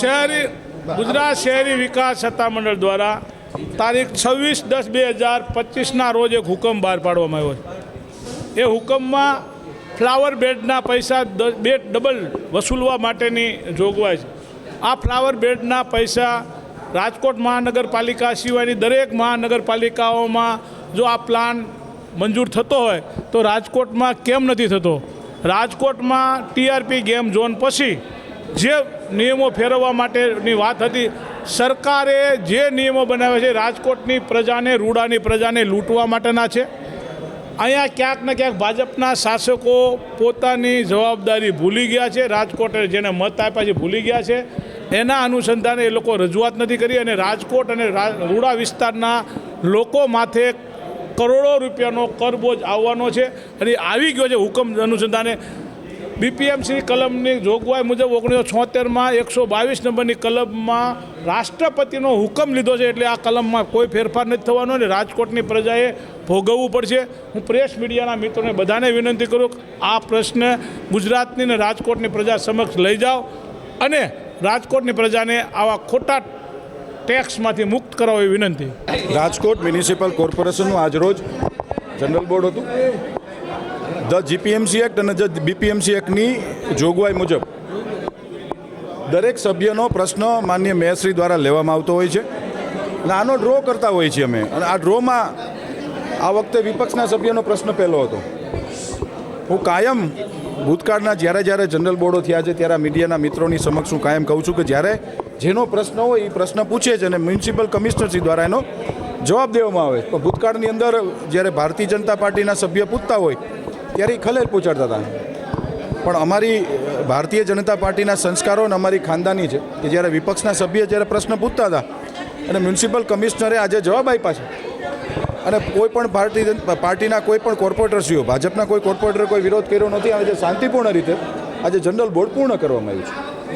ગુજરાત શહેરી વિકાસ સત્તામંડળ દ્વારા તારીખ 26/10/2025 રોજ એક હુકમ બહાર પાડવામાં આવ્યો છે। એ હુકમમાં ફ્લાવર બેડના પૈસા ડબલ વસૂલવા માટેની જોગવાઈ છે। આ ફ્લાવર બેડના પૈસા રાજકોટ મહાનગરપાલિકા સિવાયની દરેક મહાનગરપાલિકાઓમાં જો આ પ્લાન મંજૂર થતો હોય તો રાજકોટમાં કેમ નથી થતો? રાજકોટમાં ટીઆરપી ગેમ ઝોન પછી જે નિયમો ફેરવવા માટેની વાત હતી, સરકારે જે નિયમો બનાવ્યા છે રાજકોટની પ્રજાને, રૂડાની પ્રજાને લૂંટવા માટેના છે। અહીંયા ક્યાંક ને ક્યાંક ભાજપના શાસકો પોતાની જવાબદારી ભૂલી ગયા છે, રાજકોટે જેને મત આપ્યા છે ભૂલી ગયા છે। એના અનુસંધાને એ લોકો રજૂઆત નથી કરી અને રાજકોટ અને રૂડા વિસ્તારના લોકો માથે કરોડો રૂપિયાનો કરબોજ આવવાનો છે અને આવી ગયો છે। હુકમ અનુસંધાને બીપીએમસી કલમની જોગવાઈ મુજબ 1976માં 122 નંબરની કલમમાં રાષ્ટ્રપતિનો હુકમ લીધો છે, એટલે આ કલમમાં કોઈ ફેરફાર નથી થવાનો અને રાજકોટની પ્રજાએ ભોગવવું પડશે। હું પ્રેસ મીડિયાના મિત્રોને બધાને વિનંતી કરું કે આ પ્રશ્ન ગુજરાતની અને રાજકોટની પ્રજા સમક્ષ લઈ જાઓ અને રાજકોટની પ્રજાને આવા ખોટા ટેક્સમાંથી મુક્ત કરાવવી વિનંતી। રાજકોટ મ્યુનિસિપલ કોર્પોરેશનનું આજરોજ જનરલ બોર્ડ હતું। ધ જીપીએમસી એક્ટ અને ધ બીપીએમસી એક્ટની જોગવાઈ મુજબ દરેક સભ્યનો પ્રશ્ન માન્ય મેયરશ્રી દ્વારા લેવામાં આવતો હોય છે અને આનો ડ્રો કરતા હોઈએ છીએ અમે। અને આ ડ્રોમાં આ વખતે વિપક્ષના સભ્યનો પ્રશ્ન પહેલો હતો। હું કાયમ ભૂતકાળના જ્યારે જનરલ બોર્ડો થયા છે ત્યારે મીડિયાના મિત્રોની સમક્ષ હું કાયમ કહું છું કે જ્યારે જેનો પ્રશ્ન હોય એ પ્રશ્ન પૂછે છે અને મ્યુનિસિપલ કમિશનરશ્રી દ્વારા એનો જવાબ દેવામાં આવે। પણ ભૂતકાળની અંદર જ્યારે ભારતીય જનતા પાર્ટીના સભ્ય પૂછતા હોય ત્યારે એ ખલેલ પહોંચાડતા હતા। પણ અમારી ભારતીય જનતા પાર્ટીના સંસ્કારો અને અમારી ખાનદાની છે કે જ્યારે વિપક્ષના સભ્ય જ્યારે પ્રશ્ન પૂછતા હતા અને મ્યુનિસિપલ કમિશનરે આજે જવાબ આપ્યા છે અને કોઈ પણ પાર્ટીના કોઈ પણ કોર્પોરેટરશ્રીઓ, ભાજપના કોઈ કોર્પોરેટરે કોઈ વિરોધ કર્યો નથી। આજે શાંતિપૂર્ણ રીતે આજે જનરલ બોર્ડ પૂર્ણ કરવામાં આવ્યું છે।